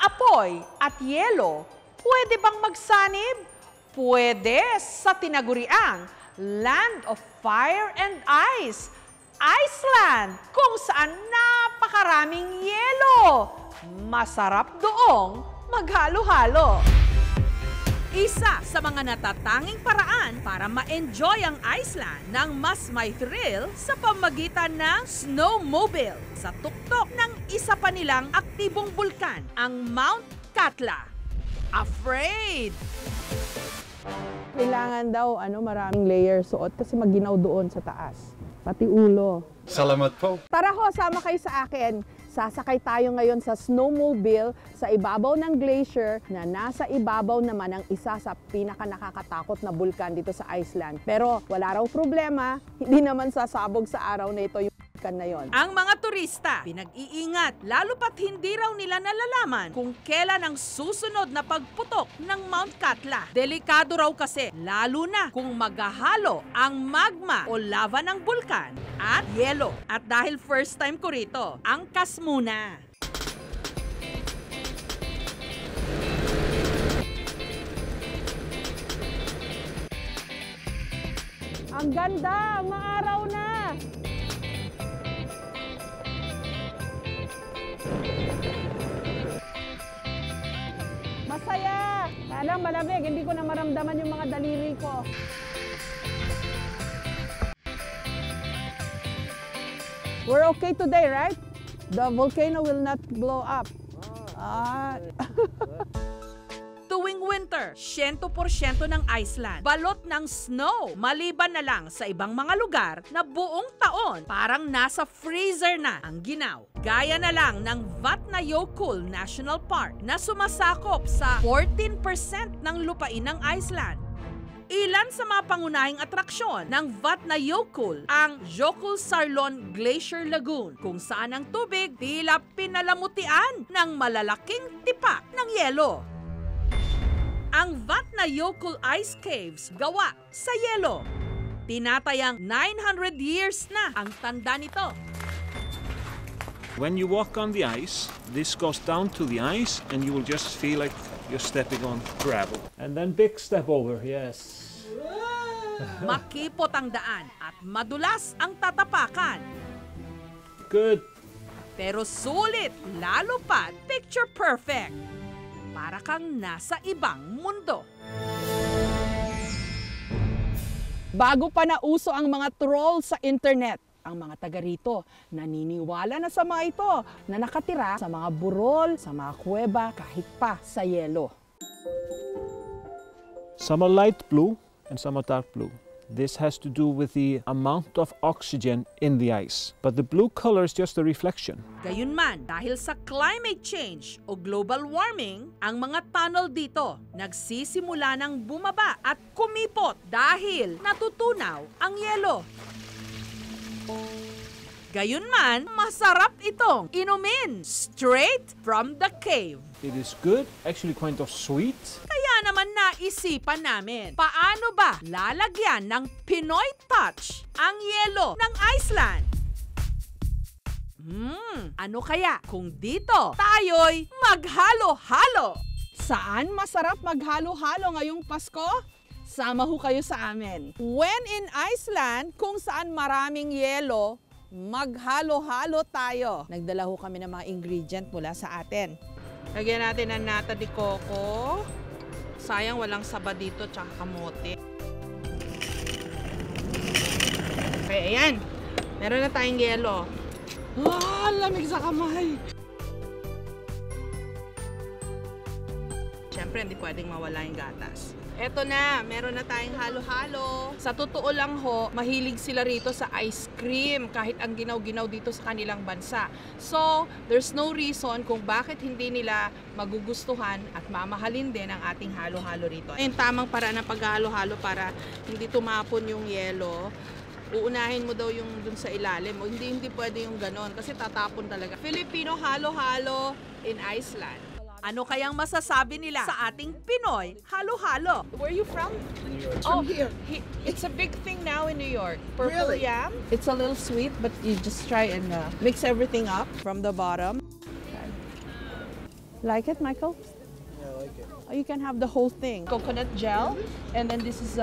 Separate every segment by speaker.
Speaker 1: apoy at yelo, pwede bang magsanib? Pwede sa tinaguriang Land of Fire and Ice, Iceland, kung saan napakaraming yelo. Masarap doong maghalo-halo. Isa sa mga natatanging paraan para ma-enjoy ang Iceland ng mas may thrill sa pamagitan ng snowmobile sa tuktok ng isa pa nilang aktibong bulkan, ang Mount Katla. Afraid!
Speaker 2: Kailangan daw maraming layer suot kasi maginaw doon sa taas. Pati ulo.
Speaker 3: Salamat po.
Speaker 2: Tara ho, sama kayo sa akin. Sasakay tayo ngayon sa snowmobile sa ibabaw ng glacier na nasa ibabaw naman ang isa sa pinaka-nakakatakot na bulkan dito sa Iceland. Pero wala raw problema, hindi naman sasabog sa araw na ito yung bulkan na yon.
Speaker 1: Ang mga turista, pinag-iingat, lalo pat hindi raw nila nalalaman kung kailan ang susunod na pagputok ng Mount Katla. Delikado raw kasi, lalo na kung maghahalo ang magma o lava ng bulkan at yelo. At dahil first time ko rito, angkas muna.
Speaker 2: Ang ganda, maaraw na! Masaya! Kaya lang malamig, hindi ko na maramdaman yung mga daliri ko. We're okay today, right? The volcano will not blow up.
Speaker 1: Tuwing winter, 100% ng Iceland balot ng snow. Maliban na lang sa ibang mga lugar na buong taon parang nasa freezer na ang ginaw. Gaya na lang ng Vatnajökull National Park na sumasakop sa 14% ng lupain ng Iceland. Ilan sa mga pangunahing atraksyon ng Vatnajökull ang Jökulsárlón Glacier Lagoon, kung saan ang tubig tila pinalamutian ng malalaking tipak ng yelo. Ang Vatnajökull Ice Caves gawa sa yelo. Tinatayang 900 years na ang tanda nito.
Speaker 4: When you walk on the ice, this goes down to the ice and you will just feel like you're stepping on gravel.
Speaker 5: And then big step over, yes.
Speaker 1: Makipot ang daan at madulas ang tatapakan.
Speaker 5: Good.
Speaker 1: Pero sulit, lalo pa picture perfect. Para kang nasa ibang mundo.
Speaker 2: Bago pa nauso ang mga troll sa internet, ang mga taga rito naniniwala na sa mga ito na nakatira sa mga burol, sa mga kuweba, kahit pa sa yelo.
Speaker 4: Some are light blue and some are dark blue. This has to do with the amount of oxygen in the ice. But the blue color is just a reflection.
Speaker 1: Gayunman, dahil sa climate change o global warming, ang mga tunnel dito nagsisimula ng bumaba at kumipot dahil natutunaw ang yelo. Gayunman, masarap itong inumin straight from the cave.
Speaker 4: It is good, actually kind of sweet.
Speaker 1: Kaya naman naisipan namin, paano ba lalagyan ng Pinoy touch ang yelo ng Iceland? Ano kaya kung dito tayo'y maghalo-halo?
Speaker 2: Saan masarap maghalo-halo ngayong Pasko? Sama ho kayo sa amin. When in Iceland, kung saan maraming yelo, maghalo-halo tayo. Nagdala ho kami ng mga ingredient mula sa atin. Lagyan natin ng nata de coco. Sayang walang saba dito tsaka kamote. Okay, ayan. Meron na tayong yelo. Lamig sa kamay. Siyempre, hindi pwedeng mawala yung gatas. Eto na, meron na tayong halo-halo. Sa totoo lang ho, mahilig sila rito sa ice cream kahit ang ginaw-ginaw dito sa kanilang bansa. So, there's no reason kung bakit hindi nila magugustuhan at mamahalin din ang ating halo-halo rito. Yung tamang paraan ng paghalo-halo para hindi tumapon yung yelo. Uunahin mo daw yung dun sa ilalim. O hindi pwede yung ganon kasi tatapon talaga. Filipino halo-halo in Iceland.
Speaker 1: Ano kayang masasabi nila sa ating Pinoy halo-halo?
Speaker 2: Where are you from?
Speaker 3: New York.
Speaker 2: Oh, here. It's a big thing now in New York. Purple
Speaker 3: Really?
Speaker 2: yam. It's a little sweet, but you just try and mix everything up from the bottom. Like it, Michael?
Speaker 5: Yeah, I like it.
Speaker 2: Oh, you can have the whole thing. Coconut gel, and then this is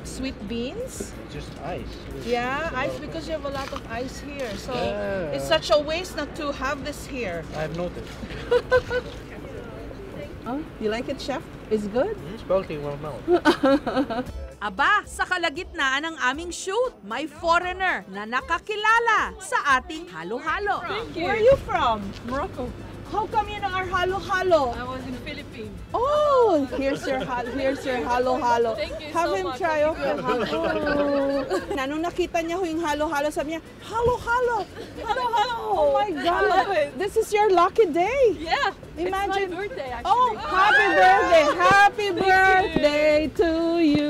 Speaker 2: sweet beans.
Speaker 5: Just ice.
Speaker 2: Yeah, ice because you have a lot of ice here. So
Speaker 5: Yeah.
Speaker 2: it's such a waste not to have this here.
Speaker 5: I've noticed.
Speaker 2: Oh, you like it, Chef? It's good?
Speaker 5: It's melting well now.
Speaker 1: Aba, sa kalagitnaan ng aming shoot, may foreigner na nakakilala sa ating halo-halo.
Speaker 2: Where are you from? Morocco. How come you know our halo-halo?
Speaker 3: I was in Philippines.
Speaker 2: Oh, here's your halo-halo.
Speaker 3: Thank you
Speaker 2: Have
Speaker 3: so
Speaker 2: him
Speaker 3: much.
Speaker 2: try of your halo. Nung nakita niya yung halo-halo, sabi niya, halo-halo, halo-halo. Oh my God.
Speaker 3: love it.
Speaker 2: This is your lucky day.
Speaker 3: Yeah,
Speaker 2: Imagine.
Speaker 3: it's my birthday actually.
Speaker 2: Oh, happy birthday. Happy birthday to you.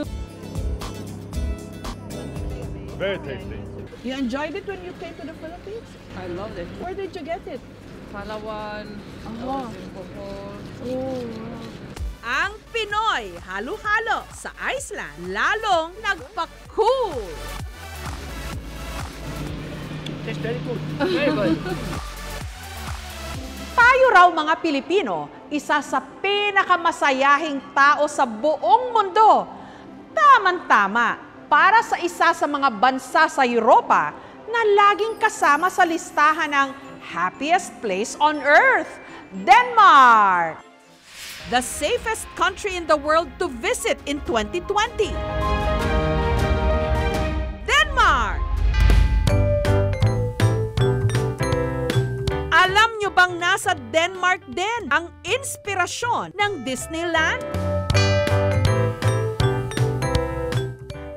Speaker 5: Very tasty.
Speaker 2: You enjoyed it when you came to the Philippines?
Speaker 3: I loved it.
Speaker 2: Where did you get it?
Speaker 3: Palawan,
Speaker 2: Oh.
Speaker 3: in Bohol.
Speaker 1: Ang Pinoy halo-halo sa Iceland lalong nagpa-cool.
Speaker 5: Tastes very good. Very good.
Speaker 1: Tayo raw mga Pilipino, isa sa pinakamasayahing tao sa buong mundo. Tamang-tama para sa isa sa mga bansa sa Europa na laging kasama sa listahan ng happiest place on earth, Denmark. The safest country in the world to visit in 2020. Denmark! Alam nyo bang nasa Denmark din ang inspirasyon ng Disneyland?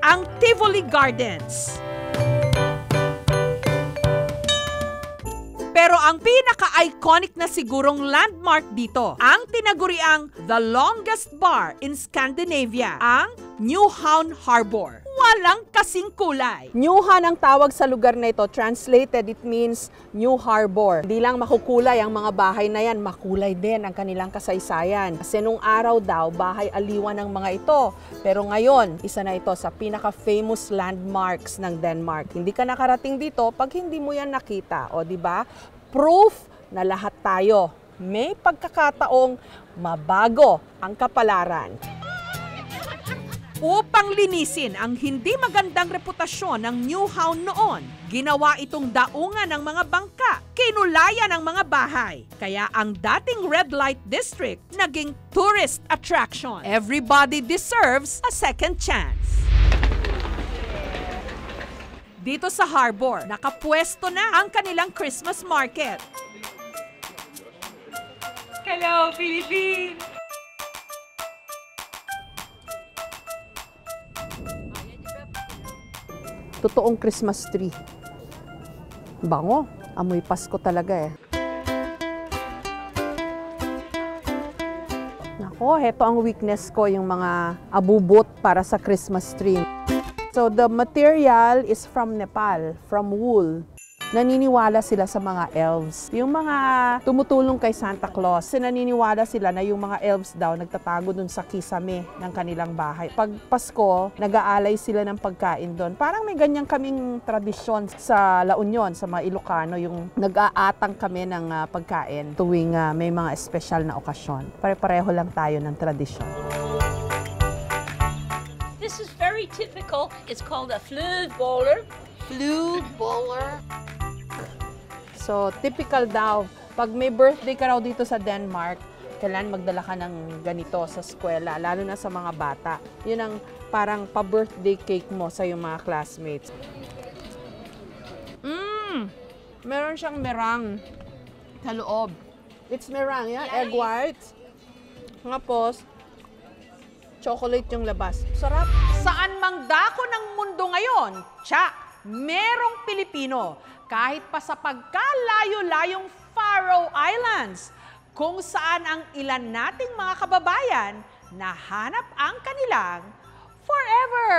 Speaker 1: Ang Tivoli Gardens. Pero ang pinaka-iconic na sigurong landmark dito, ang tinaguriang the longest bar in Scandinavia, ang Nyhavn Harbor. Walang kasing kulay.
Speaker 2: Nyhavn ang tawag sa lugar na ito. Translated, it means New Harbor. Hindi lang makukulay ang mga bahay na yan, makulay din ang kanilang kasaysayan. Kasi nung araw daw, bahay aliwan ng mga ito. Pero ngayon, isa na ito sa pinaka-famous landmarks ng Denmark. Hindi ka nakarating dito pag hindi mo yan nakita. O, di ba? Proof na lahat tayo may pagkakataong mabago ang kapalaran.
Speaker 1: Upang linisin ang hindi magandang reputasyon ng Nyhavn noon, ginawa itong daungan ng mga bangka, kinulayan ang mga bahay. Kaya ang dating red light district naging tourist attraction. Everybody deserves a second chance. Dito sa harbor, nakapwesto na ang kanilang Christmas market.
Speaker 3: Hello, Philippines!
Speaker 2: Totoong Christmas tree. Bango. Amoy Pasko talaga eh. Nako, heto ang weakness ko, yung mga abubot para sa Christmas tree. So the material is from Nepal, from wool. Naniniwala sila sa mga elves. Yung mga tumutulong kay Santa Claus, naniniwala sila na yung mga elves daw nagtatago dun sa kisame ng kanilang bahay. Pag Pasko, nag-aalay sila ng pagkain doon. Parang may ganyan kaming tradisyon sa La Union, sa mga Ilocano, yung nag-aatang kami ng pagkain tuwing may mga espesyal na okasyon. Pare-pareho lang tayo ng tradisyon.
Speaker 6: This is very typical. It's called a flødeboller. Flødeboller.
Speaker 2: So, typical daw. Pag may birthday ka raw dito sa Denmark, kailangan magdala ka ng ganito sa eskwela, lalo na sa mga bata. Yun ang parang pa-birthday cake mo sa iyong mga classmates. Meron siyang meringue sa loob. It's meringue, yeah? Egg whites. Tapos, chocolate yung labas. Sarap.
Speaker 1: Saan mang dako ng mundo ngayon, tsak, merong Pilipino. Kahit pa sa pagkalayo-layong Faroe Islands, kung saan ang ilan nating mga kababayan nahanap ang kanilang forever.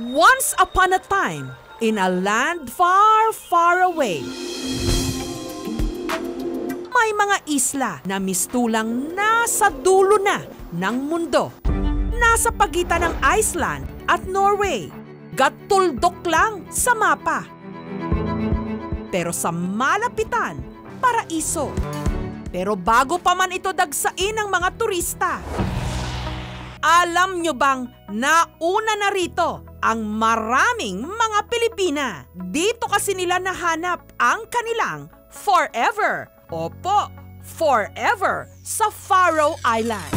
Speaker 1: Once upon a time, in a land far, far away, may mga isla na mistulang nasa dulo na ng mundo. Nasa pagitan ng Iceland at Norway. Gatuldok lang sa mapa. Pero sa malapitan, paraiso. Pero bago pa man ito dagsain ng mga turista, alam nyo bang nauna na rito ang maraming mga Pilipina? Dito kasi nila nahanap ang kanilang forever. Opo, forever sa Faroe Island.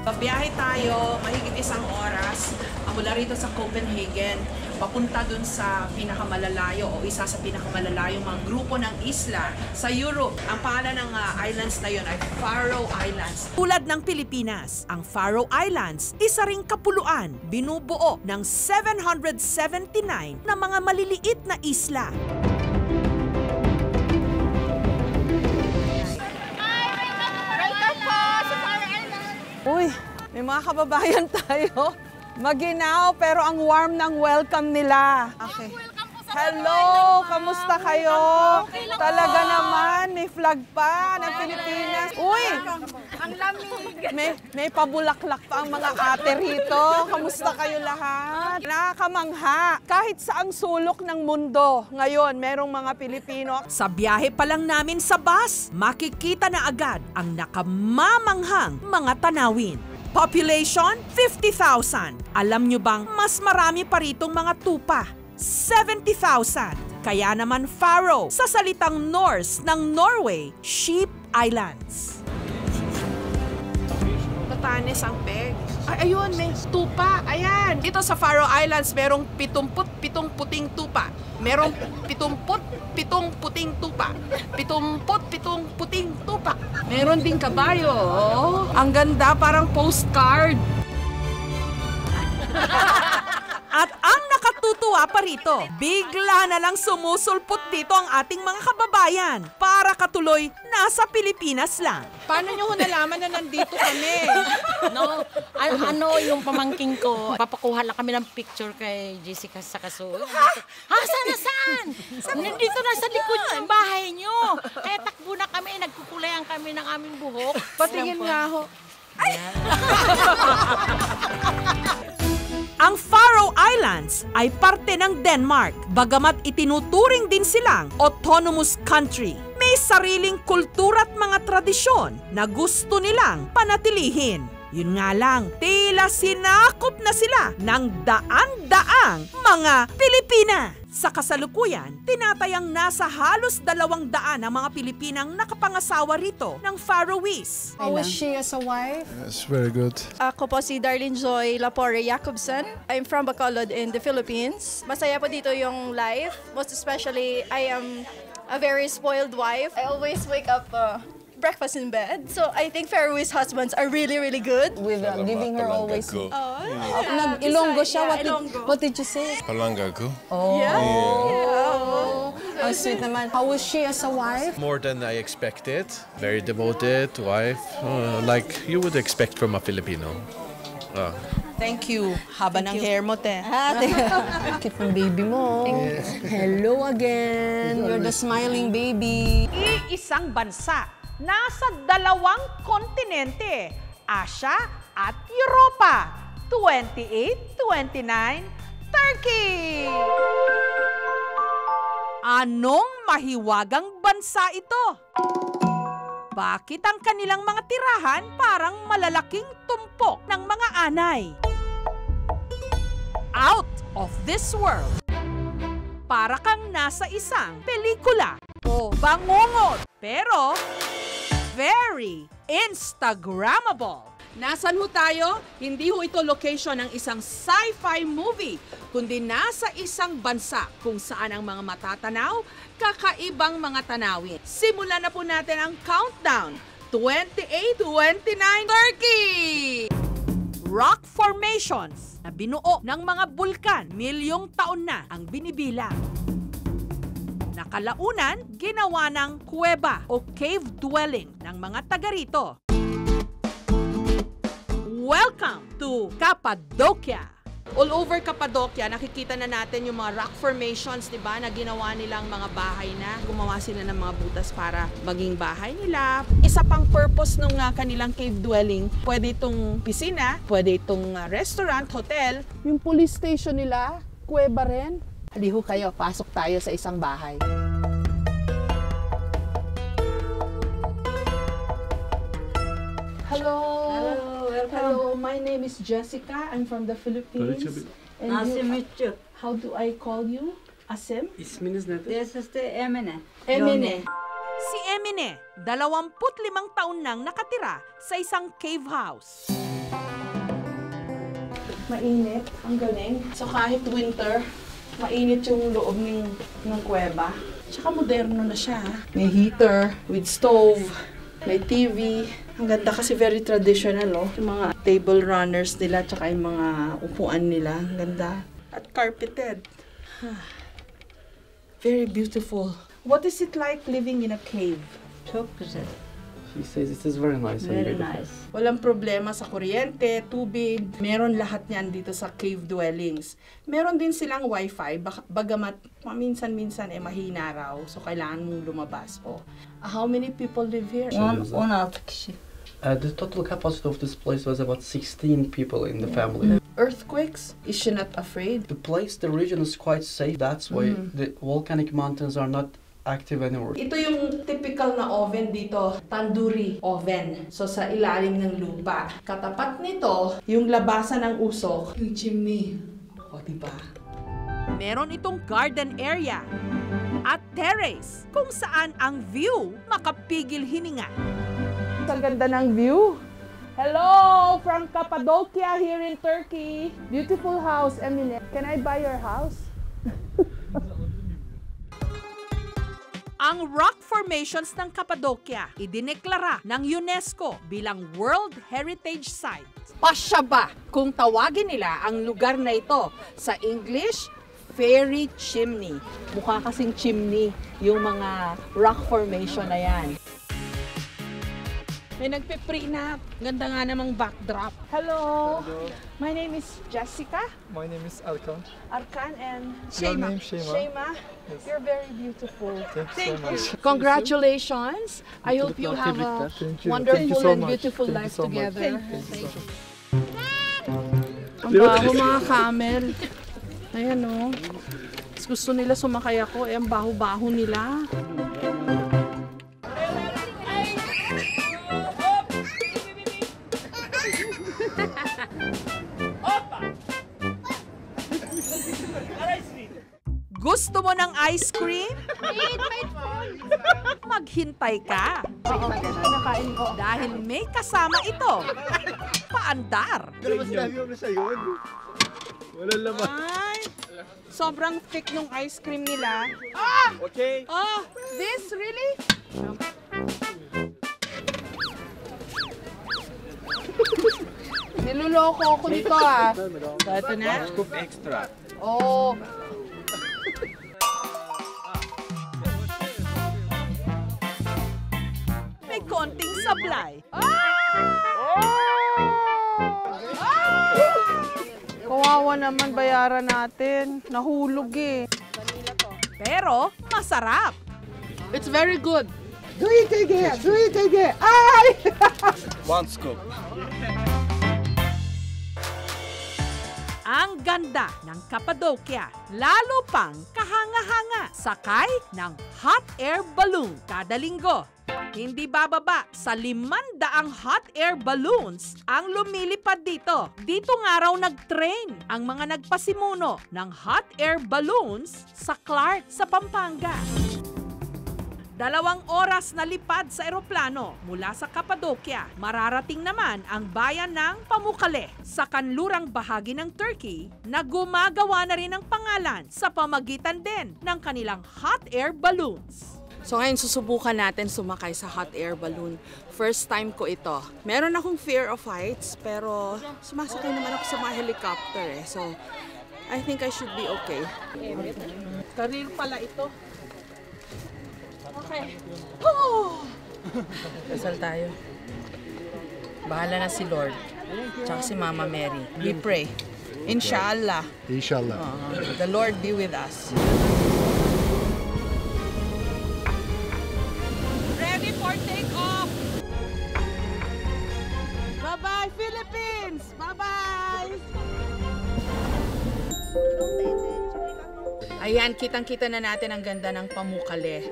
Speaker 1: Babiyahe tayo, mahigit 1 oras, mula rito sa Copenhagen, papunta dun sa pinakamalalayo o isa sa pinakamalalayo mga grupo ng isla sa Europe. Ang pangalan ng islands na yun ay Faroe Islands. Tulad ng Pilipinas, ang Faroe Islands, isa ring kapuluan, binubuo ng 779 na mga maliliit na isla.
Speaker 2: Uy, may mga kababayan tayo. Maginaw, pero ang warm ng welcome nila. Okay. Hello, kamusta kayo? Talaga naman, may flag pa ng Pilipinas. Uy, ang lamig. May pabulaklak pa ang mga ate rito. Kamusta kayo lahat? Nakakamangha. Kahit saang sulok ng mundo, ngayon merong mga Pilipino.
Speaker 1: Sa biyahe pa lang namin sa bus, makikita na agad ang nakamamanghang mga tanawin. Population, 50,000. Alam nyo bang mas marami pa ritong mga tupa? 70,000. Kaya naman Faroe, sa salitang Norse ng Norway, Sheep Islands.
Speaker 2: Batanes ang peg. Ay, ayun, may tupa. Ayan. Dito sa Faroe Islands, merong 77 puting tupa. Merong 77 puting tupa. 77 puting tupa. Meron ding kabayo. Oh. Ang ganda, parang postcard.
Speaker 1: At ang nakatutuwa pa rito, bigla na lang sumusulpot dito ang ating mga kababayan para katuloy nasa Pilipinas lang.
Speaker 2: Paano nyo nalaman na nandito kami?
Speaker 6: No, ano yung pamangking ko, papakuha lang kami ng picture kay Jessica sa kaso. Saan? Nandito na sa likod ng bahay nyo. Kaya takbo na kami, nagkukulayan kami ng aming buhok.
Speaker 2: Patingin nga ho.
Speaker 1: Ang Faroe Islands ay parte ng Denmark, bagamat itinuturing din silang autonomous country. May sariling kultura at mga tradisyon na gusto nilang panatilihin. Yun nga lang, tila sinakop na sila ng daan-daang mga Pilipina. Sa kasalukuyan, tinatayang nasa halos 200 ang mga Pilipinang nakapangasawa rito ng Faroese.
Speaker 7: How was she as a wife?
Speaker 8: It's very good.
Speaker 9: Ako po si Darlene Joy Lapore Jacobson. I'm from Bacolod in the Philippines. Masaya po dito yung life. Most especially, I am a very spoiled wife. I always wake up breakfast in bed. So I think Faroese husbands are really, really good.
Speaker 7: With giving her always...
Speaker 8: Ko.
Speaker 7: Nag-Ilonggo siya.
Speaker 9: Ilonggo.
Speaker 7: What did you say?
Speaker 8: Palanga ko.
Speaker 7: Ang sweet naman. How was she as a wife?
Speaker 10: More than I expected. Very devoted wife, like you would expect from a Filipino.
Speaker 2: Thank you. Haba ng hair mo, te.
Speaker 7: Cute ng baby mo. Hello again. You're the smiling baby.
Speaker 1: Iisang bansa, nasa 2 kontinente, Asia at Europa. 28, 29, Turkey! Anong mahiwagang bansa ito? Bakit ang kanilang mga tirahan parang malalaking tumpok ng mga anay? Out of this world. Para kang nasa isang pelikula o bangungot. Pero, very Instagrammable.
Speaker 2: Nasaan ho tayo? Hindi ho ito location ng isang sci-fi movie, kundi nasa isang bansa kung saan ang mga matatanaw, kakaibang mga tanawin. Simulan na po natin ang countdown. 28, 29, Turkey!
Speaker 1: Rock formations na binuo ng mga bulkan, milyong taon na ang binibilang. Nakalaunan, ginawa ng kuweba o cave dwelling ng mga taga rito. Welcome to Cappadocia!
Speaker 2: All over Cappadocia, nakikita na natin yung mga rock formations, di ba, na ginawa nilang mga bahay na. Gumawa sila ng mga butas para maging bahay nila. Isa pang purpose ng kanilang cave dwelling, pwede itong piscina, pwede itong restaurant, hotel.
Speaker 11: Yung police station nila, kuweba rin. Haliho kayo, pasok tayo sa isang bahay. Hello.
Speaker 3: welcome.
Speaker 11: Hello, my name is Jessica. I'm from the Philippines. And
Speaker 3: Nice to meet you.
Speaker 11: how do I call you? Asim?
Speaker 5: İsminiz nedir?
Speaker 3: This is the Emine.
Speaker 11: Emine.
Speaker 1: Si Emine, 25 taon nang nakatira sa isang cave house.
Speaker 11: Mainit. Ang galing. So kahit winter, mainit yung loob ng kuweba. Tsaka moderno na siya. May heater with stove, may TV. Ang ganda kasi very traditional, oh. Yung mga table runners nila, tsaka yung mga upuan nila. Ang ganda. At carpeted. Very beautiful. What is it like living in a cave?
Speaker 3: Çok güzel.
Speaker 5: She says it is very nice. and
Speaker 3: Very
Speaker 5: beautiful.
Speaker 3: nice.
Speaker 11: Walang problema sa kuryente, tubig. Meron lahat niyan dito sa cave dwellings. Meron din silang wifi, bagamat paminsan-minsan mahina raw. So, kailangan mong lumabas. How many people live here?
Speaker 3: 16 kişi.
Speaker 5: The total capacity of this place was about 16 people in the family.
Speaker 11: Earthquakes? Is she not afraid?
Speaker 5: The place, the region is quite safe. That's why the volcanic mountains are not active anymore.
Speaker 11: Ito yung typical na oven dito, tandoori oven. So, sa ilalim ng lupa. Katapat nito, yung labasan ng usok, yung chimney. O, diba?
Speaker 1: Meron itong garden area at terrace kung saan ang view makapigil hininga.
Speaker 11: Ang ganda ng view. Hello, from Cappadocia here in Turkey. Beautiful house, Emine. Can I buy your house?
Speaker 1: Ang rock formations ng Cappadocia idineklara ng UNESCO bilang World Heritage Site. Pasya ba kung tawagin nila ang lugar na ito sa English, Fairy Chimney?
Speaker 11: Mukha kasing chimney yung mga rock formation na yan. May nagpe-pre-nap. Ganda nga namang backdrop. Hello. My name is Jessica.
Speaker 8: My name is Arkan.
Speaker 11: Arkan and
Speaker 8: Your
Speaker 11: Shema.
Speaker 8: name, Shema.
Speaker 11: Shema. You're very beautiful.
Speaker 8: Thank you so much.
Speaker 11: Congratulations. I hope you have a
Speaker 8: Thank you.
Speaker 11: wonderful
Speaker 8: Thank you so
Speaker 11: and
Speaker 8: much.
Speaker 11: beautiful
Speaker 8: Thank you
Speaker 11: life
Speaker 8: so much.
Speaker 11: together.
Speaker 8: Thank you.
Speaker 11: Ang baho mga camel. Ayan o. Gusto nila sumakay ako. Ang baho-baho nila.
Speaker 1: Gusto mo ng ice cream? Maghintay ka.
Speaker 11: Nakain ko.
Speaker 1: Dahil may kasama ito. Paandar.
Speaker 8: Pero sinabi mo na siya yun. Walang laman.
Speaker 2: Ay, sobrang thick nung ice cream nila.
Speaker 8: Okay.
Speaker 2: Oh, this really?
Speaker 11: Niloloko ako nito ah.
Speaker 2: Ito na?
Speaker 8: Scoop extra.
Speaker 11: Oh.
Speaker 1: May konting sablay.
Speaker 2: Kawawa naman bayaran natin. Nahulog eh.
Speaker 1: Pero masarap.
Speaker 2: It's very good.
Speaker 11: Do it again. Do it again. Ay!
Speaker 8: One scoop.
Speaker 1: Ang ganda ng Cappadocia, lalo pang kahanga-hanga, sakay ng hot air balloon kada linggo. Hindi bababa sa 500 hot air balloons ang lumilipad dito. Dito nga raw nag-train ang mga nagpasimuno ng hot air balloons sa Clark sa Pampanga. 2 oras na lipad sa eroplano mula sa Cappadocia. Mararating naman ang bayan ng Pamukkale sa kanlurang bahagi ng Turkey na gumagawa na rin ng pangalan sa pamagitan din ng kanilang hot air balloons.
Speaker 2: So ngayon susubukan natin sumakay sa hot air balloon. First time ko ito. Meron akong fear of heights pero sumasakay naman ako sa mga helicopter eh. So I think I should be okay.
Speaker 11: Career pala ito.
Speaker 2: Okay.
Speaker 11: Oh!
Speaker 6: Dasal tayo. Bahala na si Lord. Tsaka si Mama Mary. We pray. Inshallah.
Speaker 8: Inshallah.
Speaker 6: The Lord be with us.
Speaker 2: Ready for take-off! Bye-bye, Philippines! Bye-bye!
Speaker 11: Ayan, kitang-kita na natin ang ganda ng Pamukkale.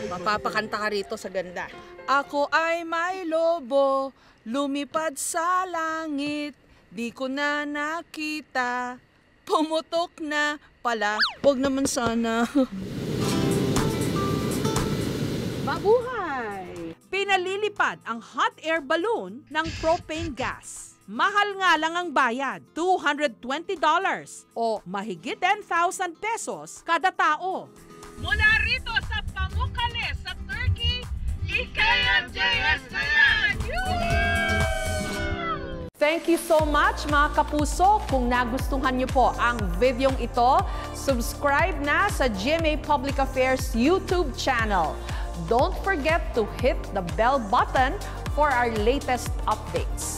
Speaker 2: Mapapakanta ka rito sa ganda. Ako ay may lobo, lumipad sa langit, di ko na nakita, pumutok na pala. Huwag naman sana.
Speaker 1: Mabuhay! Pinalilipad ang hot air balloon ng propane gas. Mahal nga lang ang bayad, $220 o mahigit 10,000 pesos kada tao.
Speaker 2: Mula rito sa Pamukkale sa Turkey, EKMJS na yan!
Speaker 1: Thank you so much mga kapuso. Kung nagustuhan niyo po ang videong ito, subscribe na sa GMA Public Affairs YouTube channel. Don't forget to hit the bell button for our latest updates.